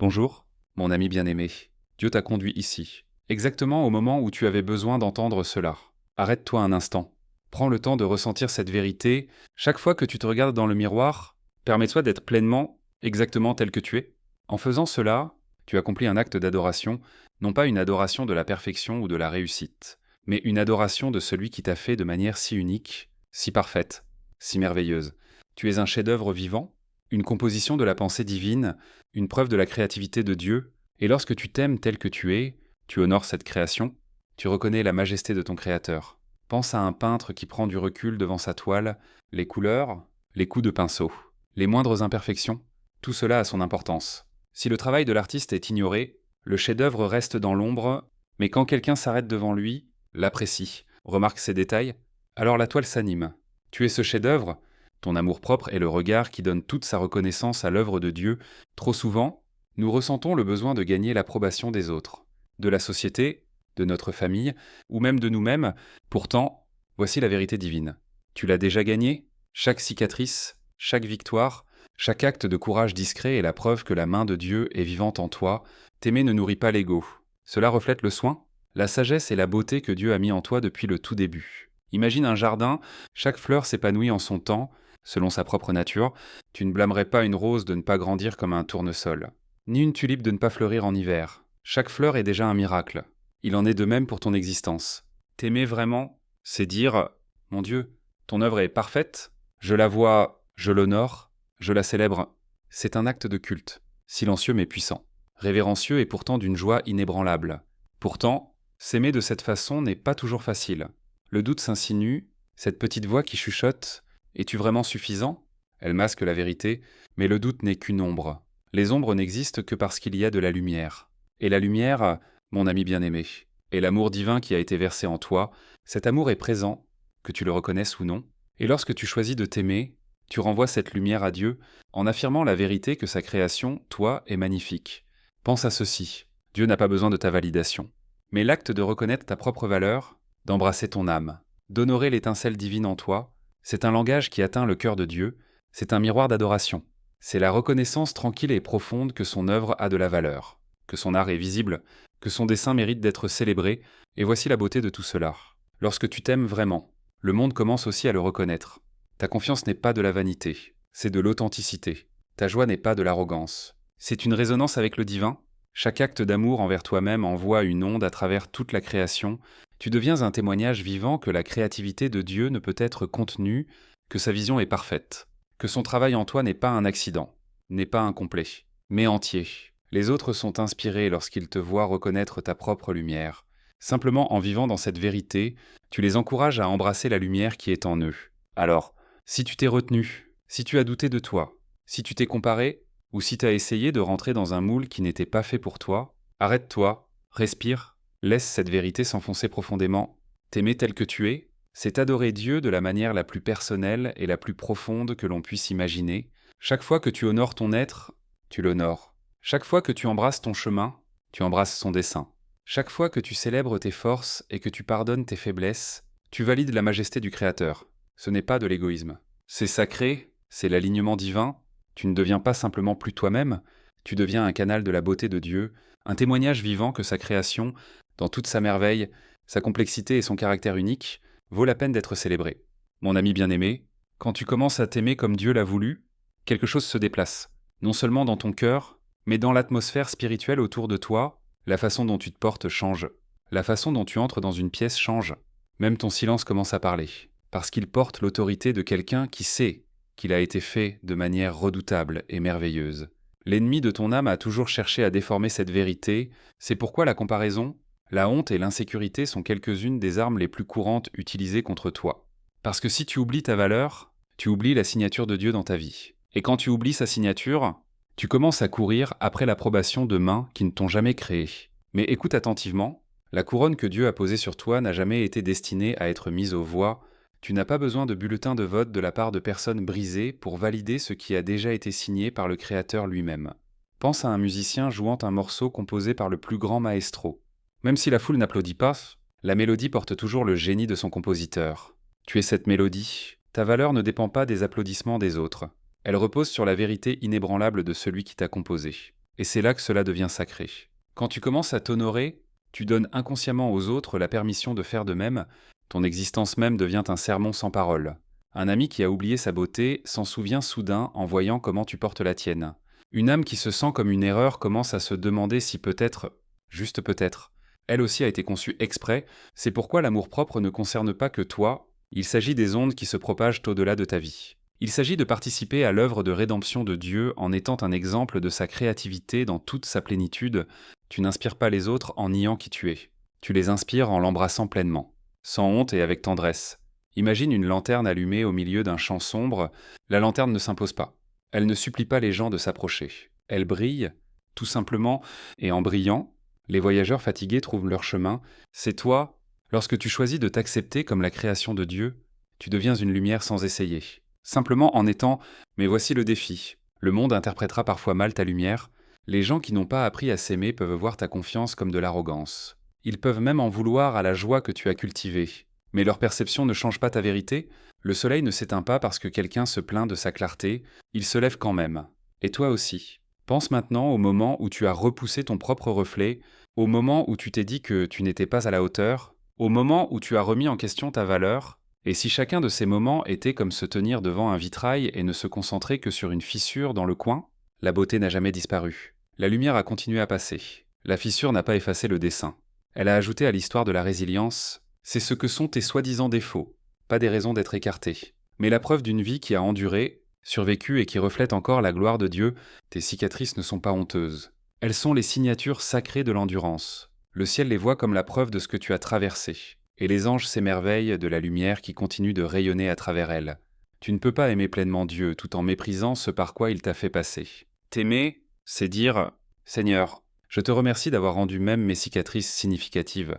Bonjour, mon ami bien-aimé. Dieu t'a conduit ici, exactement au moment où tu avais besoin d'entendre cela. Arrête-toi un instant. Prends le temps de ressentir cette vérité. Chaque fois que tu te regardes dans le miroir, permets-toi d'être pleinement, exactement tel que tu es. En faisant cela, tu accomplis un acte d'adoration, non pas une adoration de la perfection ou de la réussite, mais une adoration de celui qui t'a fait de manière si unique, si parfaite, si merveilleuse. Tu es un chef-d'œuvre vivant, une composition de la pensée divine, une preuve de la créativité de Dieu, et lorsque tu t'aimes tel que tu es, tu honores cette création, tu reconnais la majesté de ton Créateur. Pense à un peintre qui prend du recul devant sa toile, les couleurs, les coups de pinceau, les moindres imperfections, tout cela a son importance. Si le travail de l'artiste est ignoré, le chef-d'œuvre reste dans l'ombre, mais quand quelqu'un s'arrête devant lui, l'apprécie, remarque ses détails, alors la toile s'anime. Tu es ce chef-d'œuvre, ton amour-propre est le regard qui donne toute sa reconnaissance à l'œuvre de Dieu. Trop souvent, nous ressentons le besoin de gagner l'approbation des autres, de la société, de notre famille, ou même de nous-mêmes. Pourtant, voici la vérité divine. Tu l'as déjà gagnée. Chaque cicatrice, chaque victoire, chaque acte de courage discret est la preuve que la main de Dieu est vivante en toi. T'aimer ne nourrit pas l'ego. Cela reflète le soin, la sagesse et la beauté que Dieu a mis en toi depuis le tout début. Imagine un jardin, chaque fleur s'épanouit en son temps, selon sa propre nature. Tu ne blâmerais pas une rose de ne pas grandir comme un tournesol, ni une tulipe de ne pas fleurir en hiver. Chaque fleur est déjà un miracle. Il en est de même pour ton existence. T'aimer vraiment, c'est dire « Mon Dieu, ton œuvre est parfaite, je la vois, je l'honore, je la célèbre ». C'est un acte de culte, silencieux mais puissant, révérencieux et pourtant d'une joie inébranlable. Pourtant, s'aimer de cette façon n'est pas toujours facile. Le doute s'insinue, cette petite voix qui chuchote « Es-tu vraiment suffisant ?» Elle masque la vérité, mais le doute n'est qu'une ombre. Les ombres n'existent que parce qu'il y a de la lumière. Et la lumière, mon ami bien-aimé, est l'amour divin qui a été versé en toi. Cet amour est présent, que tu le reconnaisses ou non. Et lorsque tu choisis de t'aimer, tu renvoies cette lumière à Dieu en affirmant la vérité que sa création, toi, est magnifique. Pense à ceci, Dieu n'a pas besoin de ta validation. Mais l'acte de reconnaître ta propre valeur, d'embrasser ton âme, d'honorer l'étincelle divine en toi, c'est un langage qui atteint le cœur de Dieu, c'est un miroir d'adoration. C'est la reconnaissance tranquille et profonde que son œuvre a de la valeur, que son art est visible, que son dessin mérite d'être célébré, et voici la beauté de tout cela. Lorsque tu t'aimes vraiment, le monde commence aussi à le reconnaître. Ta confiance n'est pas de la vanité, c'est de l'authenticité. Ta joie n'est pas de l'arrogance. C'est une résonance avec le divin. Chaque acte d'amour envers toi-même envoie une onde à travers toute la création. Tu deviens un témoignage vivant que la créativité de Dieu ne peut être contenue, que sa vision est parfaite, que son travail en toi n'est pas un accident, n'est pas incomplet, mais entier. Les autres sont inspirés lorsqu'ils te voient reconnaître ta propre lumière. Simplement en vivant dans cette vérité, tu les encourages à embrasser la lumière qui est en eux. Alors, si tu t'es retenu, si tu as douté de toi, si tu t'es comparé, ou si tu as essayé de rentrer dans un moule qui n'était pas fait pour toi, arrête-toi, respire, laisse cette vérité s'enfoncer profondément. T'aimer tel que tu es, c'est adorer Dieu de la manière la plus personnelle et la plus profonde que l'on puisse imaginer. Chaque fois que tu honores ton être, tu l'honores. Chaque fois que tu embrasses ton chemin, tu embrasses son dessein. Chaque fois que tu célèbres tes forces et que tu pardonnes tes faiblesses, tu valides la majesté du Créateur. Ce n'est pas de l'égoïsme. C'est sacré, c'est l'alignement divin. Tu ne deviens pas simplement plus toi-même, tu deviens un canal de la beauté de Dieu, un témoignage vivant que sa création, dans toute sa merveille, sa complexité et son caractère unique, vaut la peine d'être célébré. Mon ami bien-aimé, quand tu commences à t'aimer comme Dieu l'a voulu, quelque chose se déplace, non seulement dans ton cœur, mais dans l'atmosphère spirituelle autour de toi. La façon dont tu te portes change, la façon dont tu entres dans une pièce change, même ton silence commence à parler, parce qu'il porte l'autorité de quelqu'un qui sait qu'il a été fait de manière redoutable et merveilleuse. L'ennemi de ton âme a toujours cherché à déformer cette vérité, c'est pourquoi la comparaison, la honte et l'insécurité sont quelques-unes des armes les plus courantes utilisées contre toi. Parce que si tu oublies ta valeur, tu oublies la signature de Dieu dans ta vie. Et quand tu oublies sa signature, tu commences à courir après l'approbation de mains qui ne t'ont jamais créé. Mais écoute attentivement, la couronne que Dieu a posée sur toi n'a jamais été destinée à être mise aux voix. Tu n'as pas besoin de bulletins de vote de la part de personnes brisées pour valider ce qui a déjà été signé par le Créateur lui-même. Pense à un musicien jouant un morceau composé par le plus grand maestro. Même si la foule n'applaudit pas, la mélodie porte toujours le génie de son compositeur. Tu es cette mélodie. Ta valeur ne dépend pas des applaudissements des autres. Elle repose sur la vérité inébranlable de celui qui t'a composé. et c'est là que cela devient sacré. Quand tu commences à t'honorer, tu donnes inconsciemment aux autres la permission de faire de même, ton existence même devient un sermon sans parole. Un ami qui a oublié sa beauté s'en souvient soudain en voyant comment tu portes la tienne. Une âme qui se sent comme une erreur commence à se demander si peut-être, juste peut-être, elle aussi a été conçue exprès. C'est pourquoi l'amour-propre ne concerne pas que toi, il s'agit des ondes qui se propagent au-delà de ta vie. Il s'agit de participer à l'œuvre de rédemption de Dieu en étant un exemple de sa créativité dans toute sa plénitude. Tu n'inspires pas les autres en niant qui tu es. Tu les inspires en l'embrassant pleinement, sans honte et avec tendresse. Imagine une lanterne allumée au milieu d'un champ sombre. La lanterne ne s'impose pas. Elle ne supplie pas les gens de s'approcher. Elle brille, tout simplement, et en brillant, les voyageurs fatigués trouvent leur chemin. C'est toi, lorsque tu choisis de t'accepter comme la création de Dieu, tu deviens une lumière sans essayer. Simplement en étant « mais voici le défi ». Le monde interprétera parfois mal ta lumière. Les gens qui n'ont pas appris à s'aimer peuvent voir ta confiance comme de l'arrogance. Ils peuvent même en vouloir à la joie que tu as cultivée. Mais leur perception ne change pas ta vérité. Le soleil ne s'éteint pas parce que quelqu'un se plaint de sa clarté, il se lève quand même. Et toi aussi. Pense maintenant au moment où tu as repoussé ton propre reflet, au moment où tu t'es dit que tu n'étais pas à la hauteur, au moment où tu as remis en question ta valeur. Et si chacun de ces moments était comme se tenir devant un vitrail et ne se concentrer que sur une fissure dans le coin, la beauté n'a jamais disparu. La lumière a continué à passer. La fissure n'a pas effacé le dessin. Elle a ajouté à l'histoire de la résilience. C'est ce que sont tes soi-disant défauts, pas des raisons d'être écarté, mais la preuve d'une vie qui a enduré, survécu et qui reflète encore la gloire de Dieu. Tes cicatrices ne sont pas honteuses. Elles sont les signatures sacrées de l'endurance. Le ciel les voit comme la preuve de ce que tu as traversé, et les anges s'émerveillent de la lumière qui continue de rayonner à travers elles. Tu ne peux pas aimer pleinement Dieu tout en méprisant ce par quoi il t'a fait passer. T'aimer, c'est dire « Seigneur, je te remercie d'avoir rendu même mes cicatrices significatives ».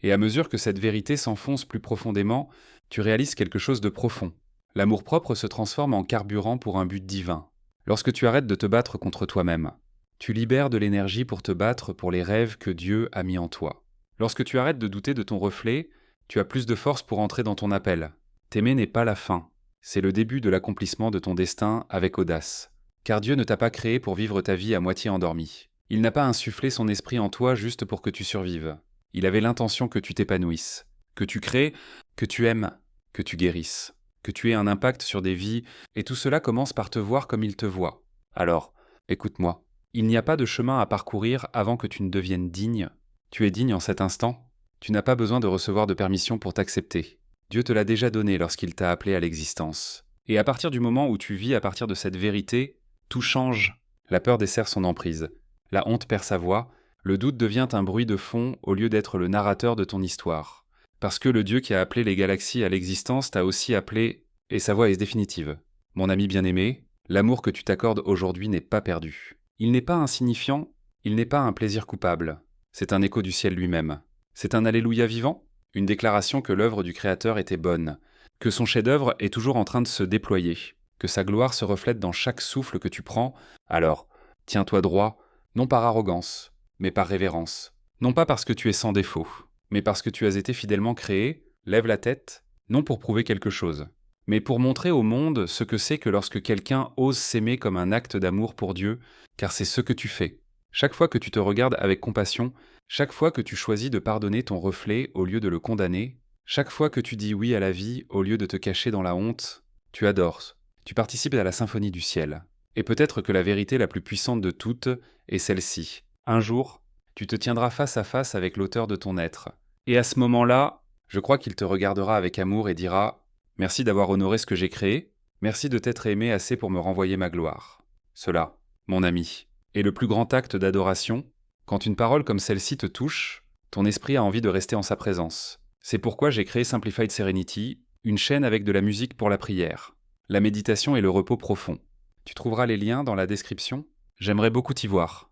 Et à mesure que cette vérité s'enfonce plus profondément, tu réalises quelque chose de profond. L'amour-propre se transforme en carburant pour un but divin. Lorsque tu arrêtes de te battre contre toi-même, tu libères de l'énergie pour te battre pour les rêves que Dieu a mis en toi. Lorsque tu arrêtes de douter de ton reflet, tu as plus de force pour entrer dans ton appel. T'aimer n'est pas la fin, c'est le début de l'accomplissement de ton destin avec audace. Car Dieu ne t'a pas créé pour vivre ta vie à moitié endormi. Il n'a pas insufflé son esprit en toi juste pour que tu survives. Il avait l'intention que tu t'épanouisses, que tu crées, que tu aimes, que tu guérisses, que tu aies un impact sur des vies, et tout cela commence par te voir comme il te voit. Alors, écoute-moi, il n'y a pas de chemin à parcourir avant que tu ne deviennes digne. Tu es digne en cet instant. Tu n'as pas besoin de recevoir de permission pour t'accepter. Dieu te l'a déjà donné lorsqu'il t'a appelé à l'existence. Et à partir du moment où tu vis à partir de cette vérité, tout change. La peur dessert son emprise. La honte perd sa voix. Le doute devient un bruit de fond au lieu d'être le narrateur de ton histoire. Parce que le Dieu qui a appelé les galaxies à l'existence t'a aussi appelé, et sa voix est définitive. Mon ami bien-aimé, l'amour que tu t'accordes aujourd'hui n'est pas perdu. Il n'est pas insignifiant, il n'est pas un plaisir coupable. C'est un écho du ciel lui-même. C'est un alléluia vivant, une déclaration que l'œuvre du Créateur était bonne, que son chef-d'œuvre est toujours en train de se déployer, que sa gloire se reflète dans chaque souffle que tu prends. Alors, tiens-toi droit, non par arrogance, mais par révérence. Non pas parce que tu es sans défaut, mais parce que tu as été fidèlement créé. Lève la tête, non pour prouver quelque chose, mais pour montrer au monde ce que c'est que lorsque quelqu'un ose s'aimer comme un acte d'amour pour Dieu, car c'est ce que tu fais. Chaque fois que tu te regardes avec compassion, chaque fois que tu choisis de pardonner ton reflet au lieu de le condamner, chaque fois que tu dis oui à la vie au lieu de te cacher dans la honte, tu adores, tu participes à la symphonie du ciel. Et peut-être que la vérité la plus puissante de toutes est celle-ci. Un jour, tu te tiendras face à face avec l'auteur de ton être. Et à ce moment-là, je crois qu'il te regardera avec amour et dira « Merci d'avoir honoré ce que j'ai créé, merci de t'être aimé assez pour me renvoyer ma gloire. » Cela, mon ami, est le plus grand acte d'adoration. Quand une parole comme celle-ci te touche, ton esprit a envie de rester en sa présence. C'est pourquoi j'ai créé Simplified Serenity, une chaîne avec de la musique pour la prière, la méditation et le repos profond. Tu trouveras les liens dans la description. J'aimerais beaucoup t'y voir.